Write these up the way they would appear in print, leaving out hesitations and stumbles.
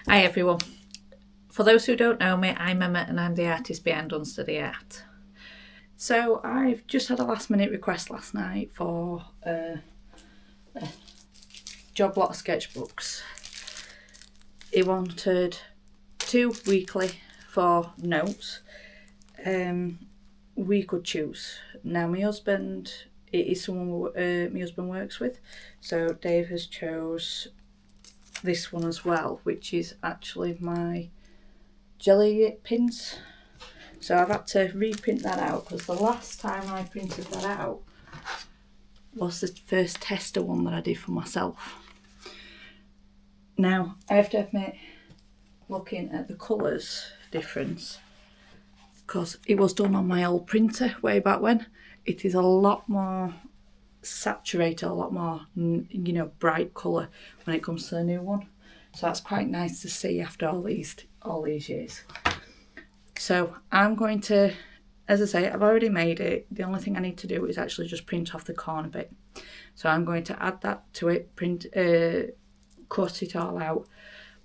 Hi everyone. For those who don't know me, I'm Emma and I'm the artist behind Unsteady Art. So I've just had a last minute request last night for a job lot of sketchbooks. He wanted 2 weekly for notes. We could choose. Now my husband, it is someone my husband works with, so Dave has chose this one as well, which is actually my jelly pins. So I've had to reprint that out because the last time I printed that out was the first tester one that I did for myself. Now I have to admit, looking at the colours difference, because it was done on my old printer way back when, it is a lot more saturated, a lot more, bright colour when it comes to the new one. So that's quite nice to see after all these years. So I'm going to, as I say, I've already made it. The only thing I need to do is actually just print off the corner bit. So I'm going to add that to it, cut it all out.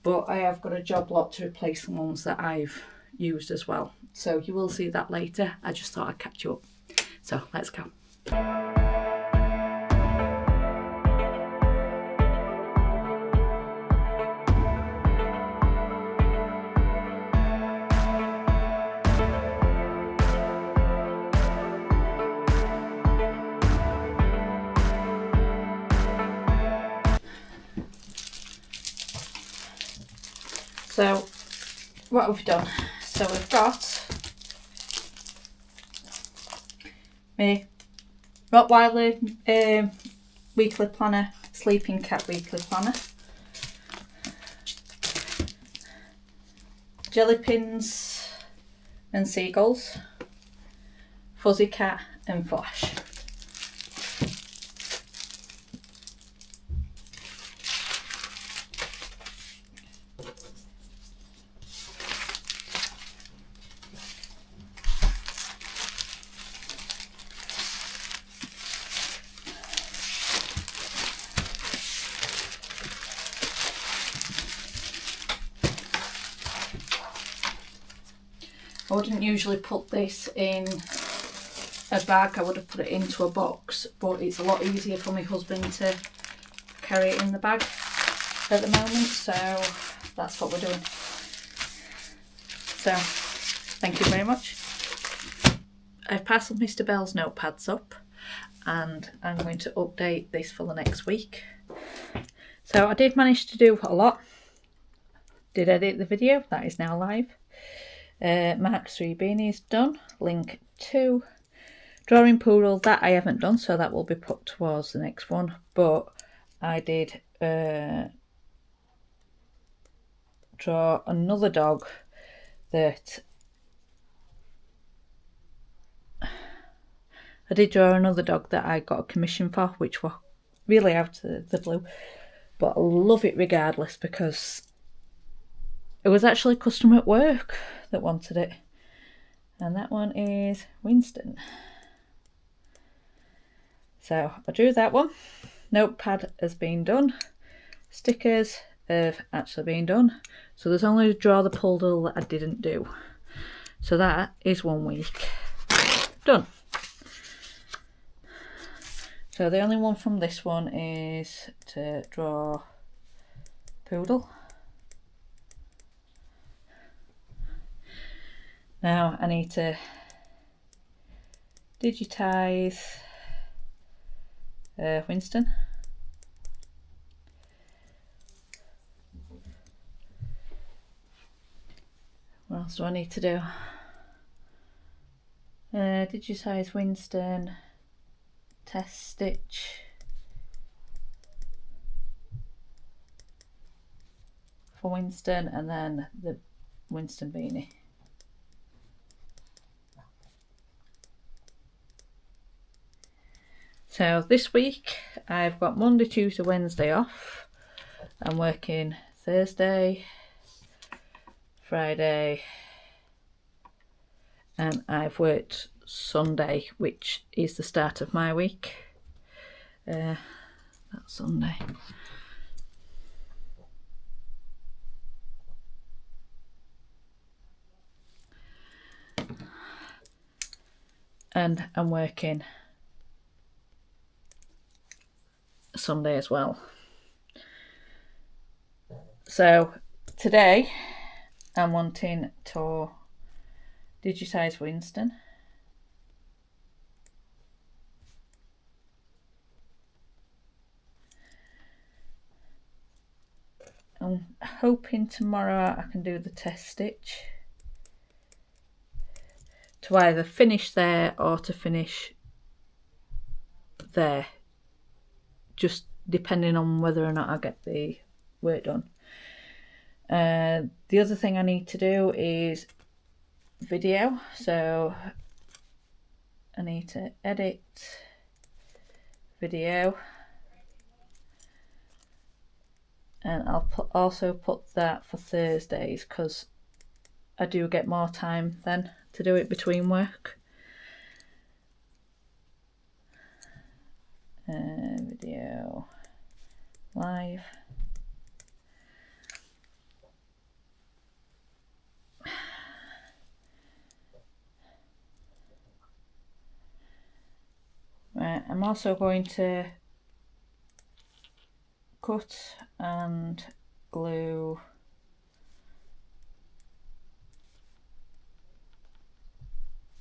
But I have got a job lot to replace the ones that I've used as well. So you will see that later. I just thought I'd catch you up. So let's go. So what we've done, so we've got my Rottweiler weekly planner, sleeping cat weekly planner, jelly pins and seagulls, fuzzy cat and flash. I wouldn't usually put this in a bag, I would have put it into a box, but it's a lot easier for my husband to carry it in the bag at the moment, so that's what we're doing. So thank you very much. I've parcelled Mr. Bell's notepads up and I'm going to update this for the next week. So I did manage to do a lot. Did edit the video, that is now live. Mark 3 beanies done. Link 2. Drawing poodle, that I haven't done, so that will be put towards the next one. But I did draw another dog that I got a commission for, which were really out of the blue. But I love it regardless because it was actually a customer at work that wanted it. And that one is Winston. So I drew that one. Notepad has been done. Stickers have actually been done. So there's only draw the poodle that I didn't do. So that is 1 week done. So the only one from this one is to draw poodle. Now I need to digitize Winston. What else do I need to do? Digitize Winston, test stitch, for Winston, and then the Winston beanie. So this week I've got Monday, Tuesday, Wednesday off. I'm working Thursday, Friday, and I've worked Sunday, which is the start of my week. That's Sunday. and I'm working Sunday as well. So today I'm wanting to digitize Winston. I'm hoping tomorrow I can do the test stitch to either finish there or to finish there, just depending on whether or not I get the work done. The other thing I need to do is video, so I need to edit video, and I'll also put that for Thursdays because I do get more time then to do it between work. Video live. Right, I'm also going to cut and glue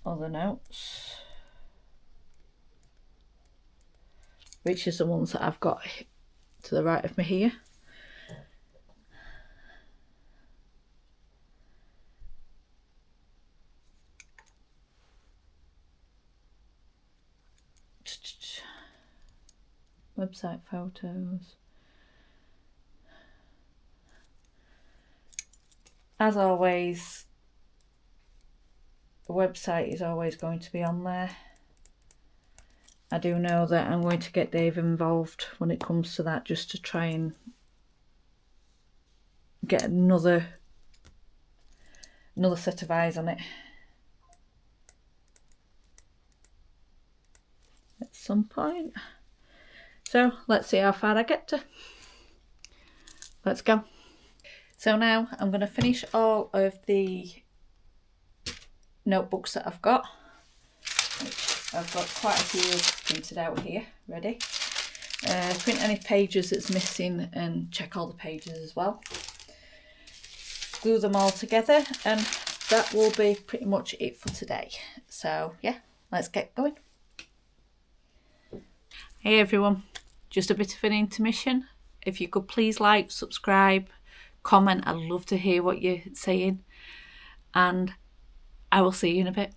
other notes, which is the ones that I've got to the right of me here. Website photos. As always, the website is always going to be on there. I do know that I'm going to get Dave involved when it comes to that, just to try and get another set of eyes on it at some point. So let's see how far I get to. Let's go. So now I'm going to finish all of the notebooks that I've got, which I've got quite a few printed out here ready. Print any pages that's missing and check all the pages as well. Glue them all together, and that will be pretty much it for today. So yeah, let's get going. Hey everyone, just a bit of an intermission. If you could please like, subscribe, comment, I'd love to hear what you're saying, and I will see you in a bit.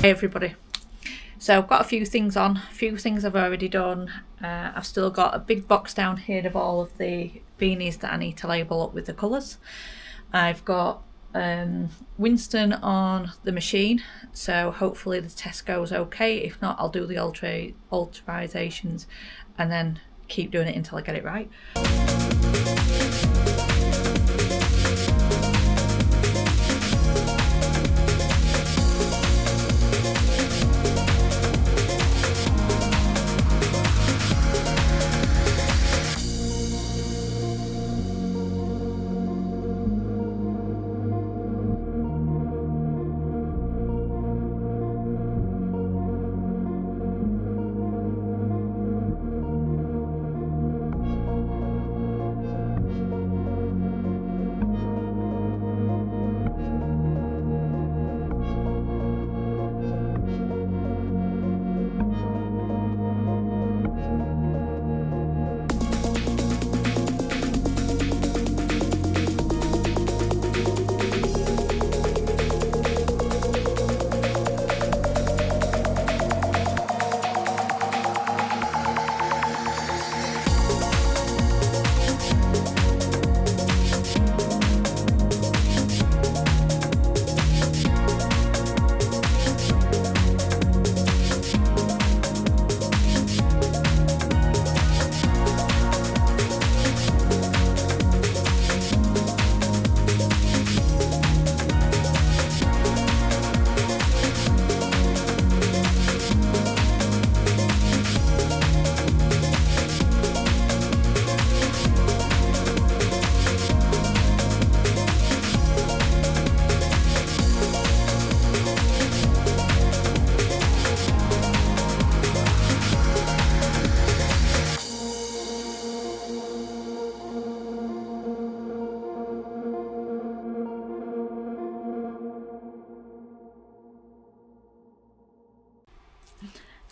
Hey everybody, so I've got a few things on, a few things I've already done. I've still got a big box down here of all of the beanies that I need to label up with the colours. I've got Winston on the machine, so hopefully the test goes okay. If not, I'll do the alterizations and then keep doing it until I get it right.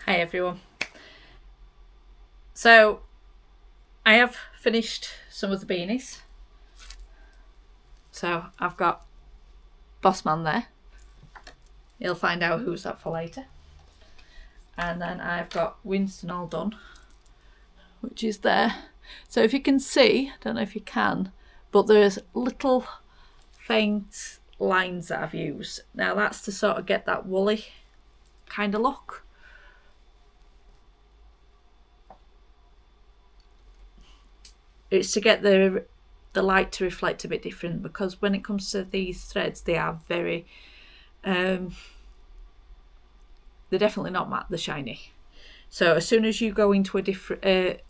Hi everyone. So I have finished some of the beanies. So I've got Bossman there. You'll find out who's that for later. And then I've got Winston all done, which is there. So if you can see, I don't know if you can, but there's little faint lines that I've used. Now that's to sort of get that woolly kind of look. It's to get the light to reflect a bit different, because when it comes to these threads, they are very they're definitely not matte, they're shiny. So as soon as you go into a different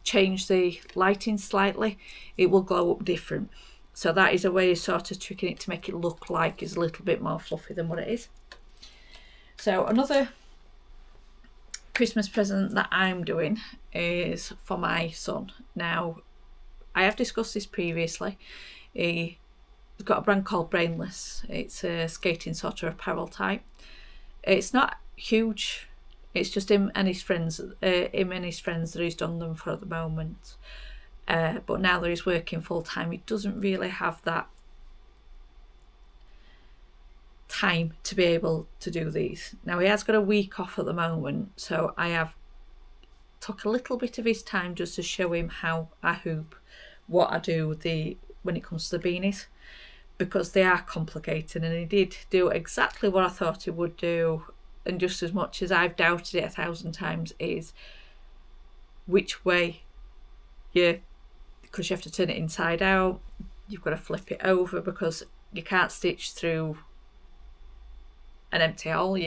change the lighting slightly, it will glow up different. So that is a way of sort of tricking it to make it look like it's a little bit more fluffy than what it is. So another Christmas present that I'm doing is for my son. Now I have discussed this previously. He's got a brand called Brainless. It's a skating sort of apparel type. It's not huge. It's just him and his friends. That he's done them for at the moment. But now that he's working full time, he doesn't really have that time to be able to do these. Now he has got a week off at the moment, so I have took a little bit of his time just to show him how I hoop, what I do when it comes to the beanies, because they are complicated, and he did do exactly what I thought he would do, and just as much as I've doubted it 1,000 times, is which way because you have to turn it inside out, you've got to flip it over, because you can't stitch through an empty hole.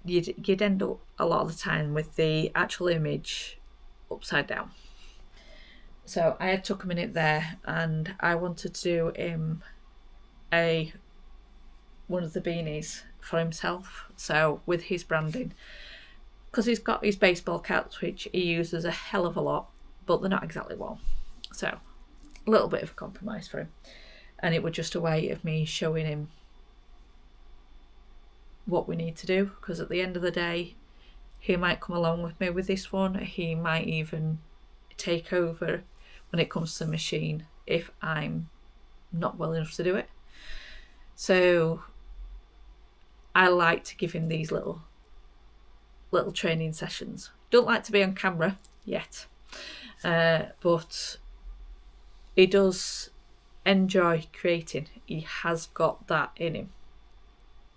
You'd end up a lot of the time with the actual image upside down. So I had took a minute there, and I wanted to do him one of the beanies for himself, so with his branding, because he's got his baseball caps which he uses a hell of a lot, but they're not exactly warm, so a little bit of a compromise for him. And it was just a way of me showing him what we need to do, because at the end of the day he might come along with me with this one. He might even take over when it comes to the machine if I'm not well enough to do it. So I like to give him these little training sessions. Don't like to be on camera yet, but he does enjoy creating. He has got that in him,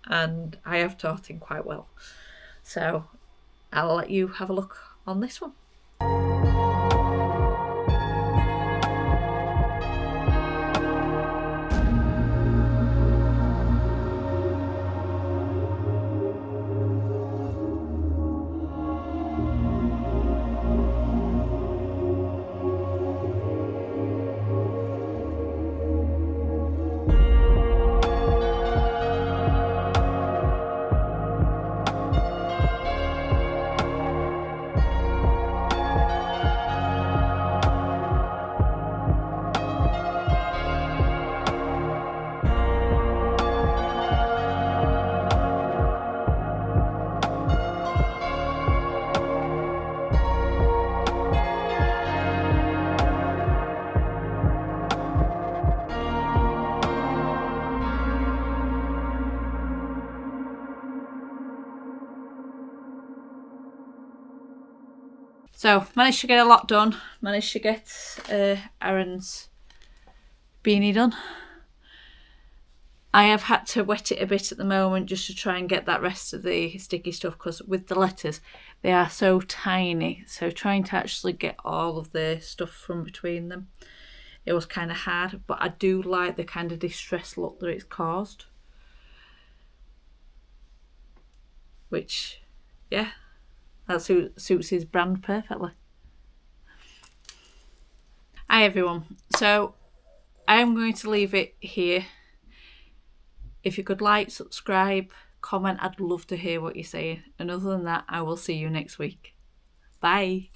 and I have taught him quite well. So I'll let you have a look on this one. So managed to get a lot done. Managed to get Aaron's beanie done. I have had to wet it a bit at the moment just to try and get that rest of the sticky stuff, because with the letters they are so tiny, so trying to actually get all of the stuff from between them, it was kind of hard. But I do like the kind of distressed look that it's caused, which, yeah, that suits his brand perfectly. Hi everyone, so I am going to leave it here. If you could like, subscribe, comment, I'd love to hear what you're saying. And other than that, I will see you next week. Bye.